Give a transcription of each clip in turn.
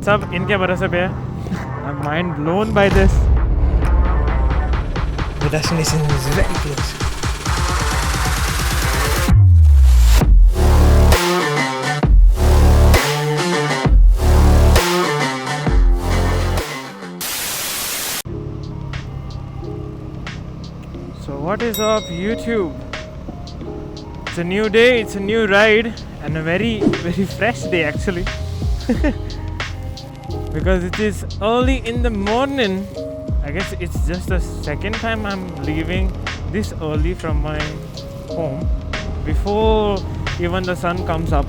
सब इनके भरोसे पे है. I'm mind blown by this. The destination is very close. So what is up, YouTube? It's a new day, it's a new ride, and a very fresh day actually. Because it is early in the morning. I guess it's just the second time I'm leaving this early from my home before even the sun comes up.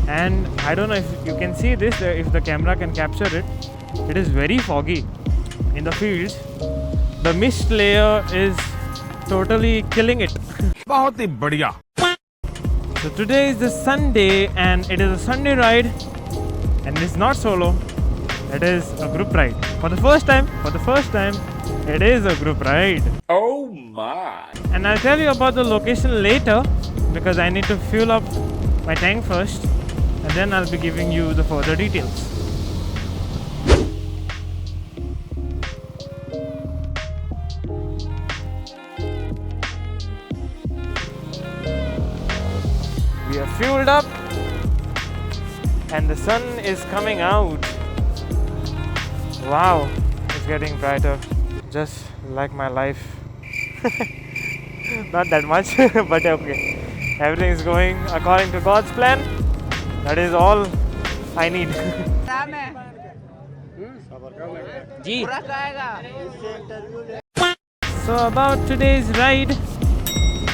And I don't know if you can see this, if the camera can capture it. It is very foggy in the fields. The mist layer is totally killing it. बहुत ही बढ़िया. So today is the Sunday and it is a Sunday ride, and it's not solo, it is a group ride. For the first time, it is a group ride. Oh my. And I'll tell you about the location later because I need to fuel up my tank first and then I'll be giving you the further details. We are fueled up and the sun is coming out. Wow, it's getting brighter, just like my life. Not that much, but okay. Everything is going according to God's plan. That is all I need. So about today's ride,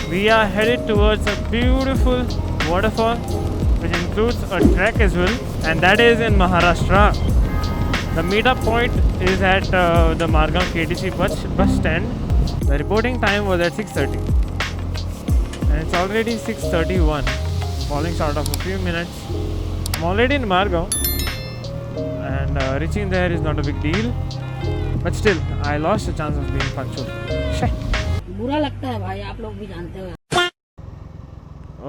we are headed towards a beautiful waterfall which includes a trek as well, and that is in Maharashtra. The meetup point is at the Margam KTC bus stand. The reporting time was at 6:30 and it's already 6:31. Falling short of a few minutes. I'm already in Margam and reaching there is not a big deal, but still I lost the chance of being punctual. बुरा लगता है भाई, आप लोग भी जानते हो.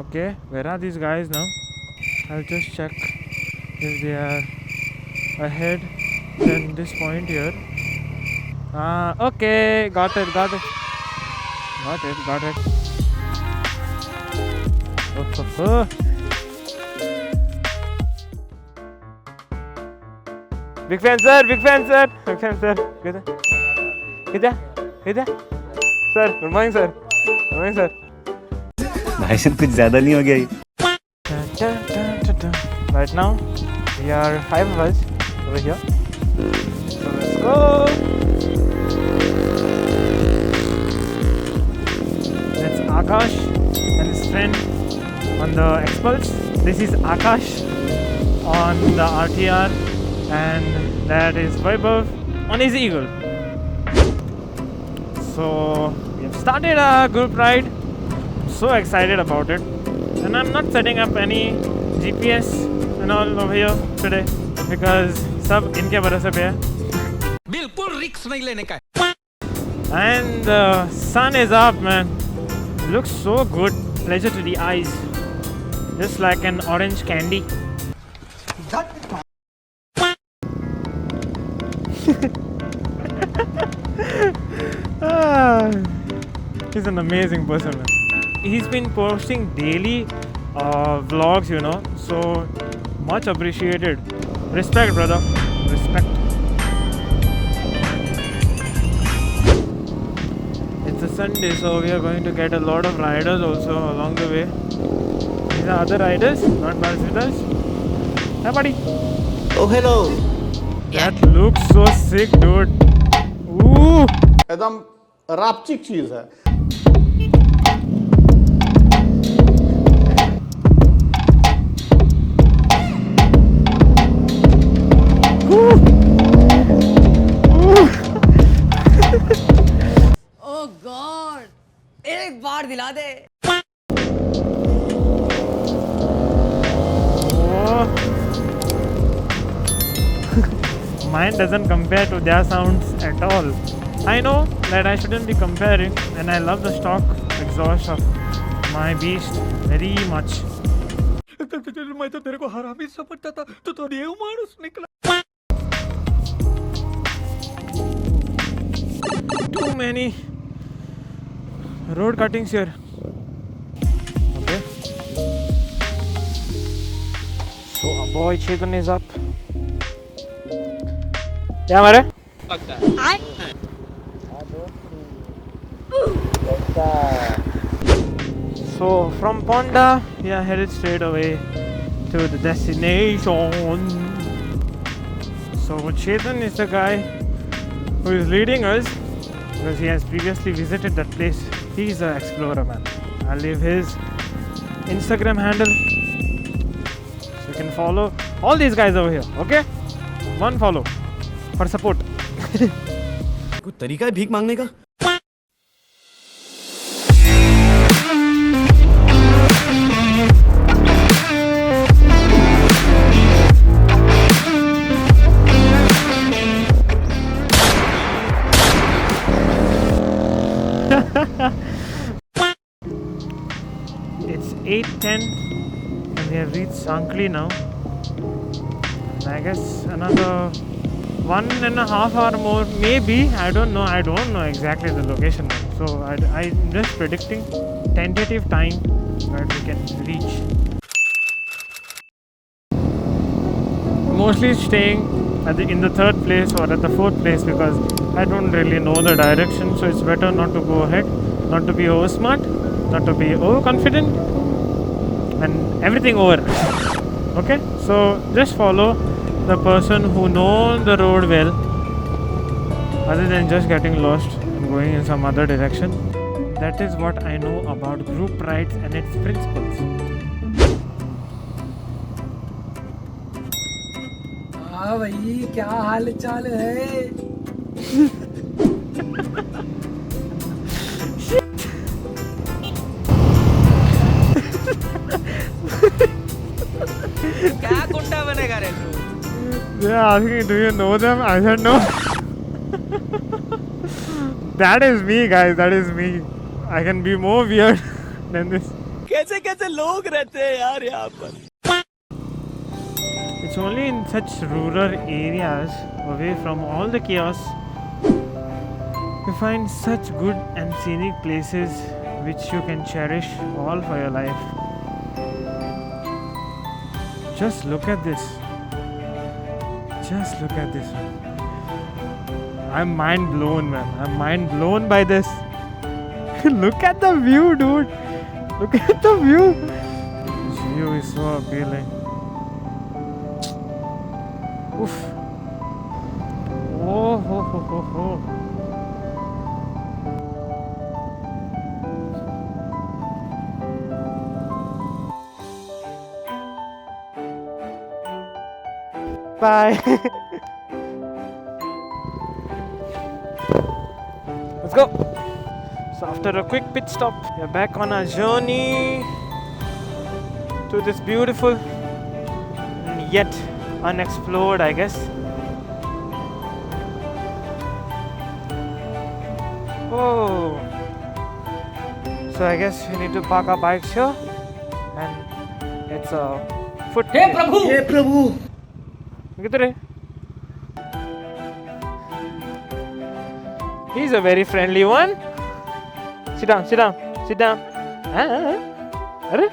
Okay, where are these guys now? I'll just check if they are ahead than this point here. Okay, got it. Oh. Big fan sir. Good. Sir, good morning sir. भाई साहब कुछ ज़्यादा नहीं हो गया ये? Right now, we are 5 of us over here. So let's go. That's Akash and his friend on the X-Pulse. This is Akash on the RTR, and that is Vaibhav on his Eagle. So we have started our group ride. So excited about it, and I'm not setting up any GPS and all over here today because सब इनके भरोसे पे है. बिल्कुल risk नहीं लेने का. And the sun is up, man. Looks so good, pleasure to the eyes, just like an orange candy. He's an amazing person, man. He's been posting daily vlogs, so much appreciated. Respect, brother. Respect. It's a Sunday, so we are going to get a lot of riders also along the way. These are other riders, not bus with us. Hi, buddy. Oh hello. That looks so sick, dude. Ooh. एकदम रापचिक चीज है. Oh God, एक बार दिला दे. Mine doesn't compare to their sounds at all. I know that I shouldn't be comparing, and I love the stock exhaust of my beast very much. मैं तो तेरे को हरामी समझता था, तू तो देव मानुस निकला. Too many road cuttings here. Okay. So our boy Chetan is up. क्या मारे? So from Ponda, we are headed straight away to the destination. So Chetan is the guy who is leading us because he has previously visited that place. He's an explorer, man. I'll leave his Instagram handle so you can follow all these guys over here. Okay, one follow for support. कोई तरीका है भीख मांगने का? It's 8:10 and we have reached Sankli now. And I guess another 1.5 hour more, maybe. I don't know exactly the location. So I'm just predicting tentative time that we can reach. Mostly staying in the third place or at the fourth place because I don't really know the direction. So it's better not to go ahead, not to be over smart, not to be overconfident, and everything over. Okay, so just follow the person who knows the road well, other than just getting lost and going in some other direction. That is what I know about group rides and its principles. हाँ भाई, क्या हाल चाल है? क्या गुंडा बनेगा रे तू? They are asking, do you know them? I said no. That is me, guys. That is me. I can be more weird than this. कैसे कैसे लोग रहते हैं यार यहाँ पर? It's only in such rural areas, away from all the chaos, you find such good and scenic places which you can cherish all for your life. Just look at this. Just look at this. I'm mind blown, man. I'm mind blown by this. Look at the view, dude. Look at the view. This view is so appealing. Oof. Oh, ho, ho, ho, ho. Bye. Let's go. So after a quick pit stop, we're back on our journey to this beautiful and yet unexplored, I guess. Oh. So I guess we need to park our bikes here, and it's a foot. हे प्रभु हे प्रभु. किधर है? He's a very friendly one. Sit down, sit down, sit down. अरे?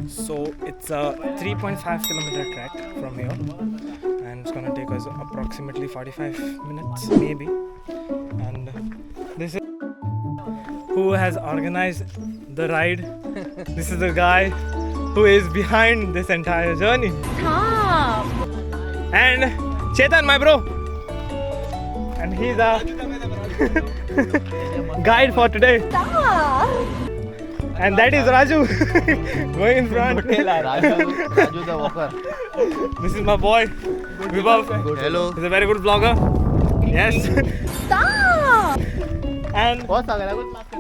So it's a 3.5 kilometer trek from here, and it's gonna take us approximately 45 minutes maybe. And this is who has organized the ride. This is the guy who is behind this entire journey. And Chetan, my bro. And he's a guide for today. And that is Raju going in front. Raju the walker. This is my boy Vibhav. Hello. He's a very good vlogger. Yes. And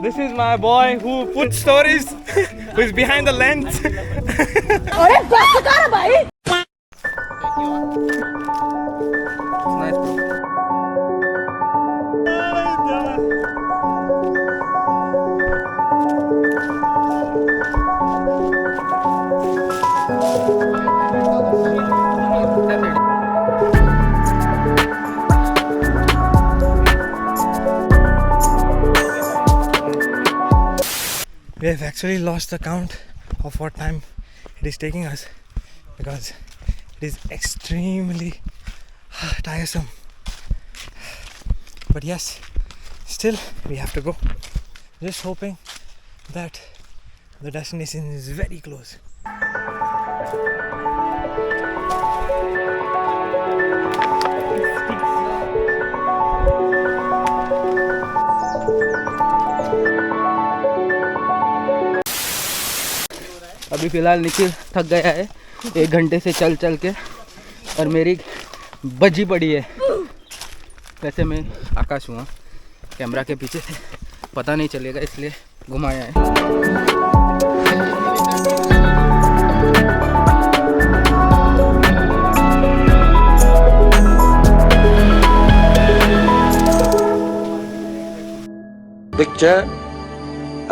this is my boy who puts stories, who is behind the lens. अरे बस कर भाई It's nice, bro. We have actually lost the count of what time it is taking us because it is extremely tiresome. But yes, still we have to go. Just hoping that the destination is very close. अभी फ़िलहाल निखिल थक गया है 1 घंटे से चल चल के और मेरी बजी पड़ी है। वैसे मैं आकाश हुआ कैमरा के पीछे से पता नहीं चलेगा इसलिए घुमाया है। पिक्चर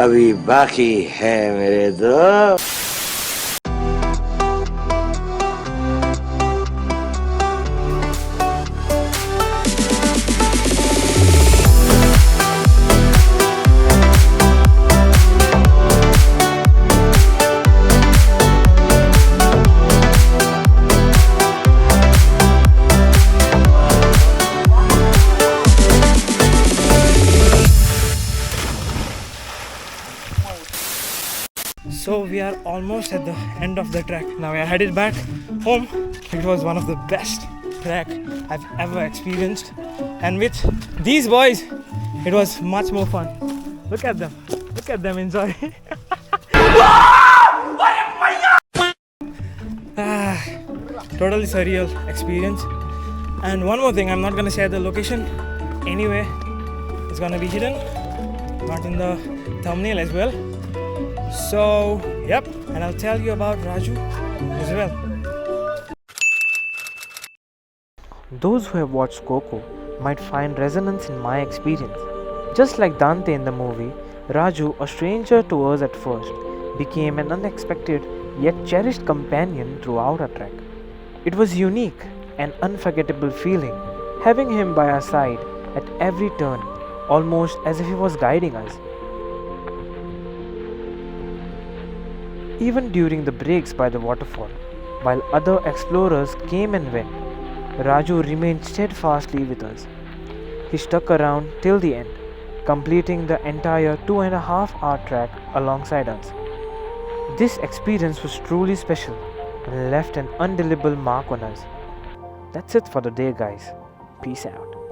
अभी बाकी है मेरे दोस्त। So we are almost at the end of the track. Now we are headed back home. It was one of the best track I've ever experienced, and with these boys it was much more fun. Look at them enjoy. Totally surreal experience. And one more thing, I'm not gonna share the location anyway. It's gonna be hidden, not in the thumbnail as well. So, yep, and I'll tell you about Raju as well. Those who have watched Coco might find resonance in my experience. Just like Dante in the movie, Raju, a stranger to us at first, became an unexpected yet cherished companion throughout our trek. It was unique and unforgettable feeling having him by our side at every turn, almost as if he was guiding us. Even during the breaks by the waterfall, while other explorers came and went, Raju remained steadfastly with us. He stuck around till the end, completing the entire 2.5-hour trek alongside us. This experience was truly special and left an indelible mark on us. That's it for the day, guys. Peace out.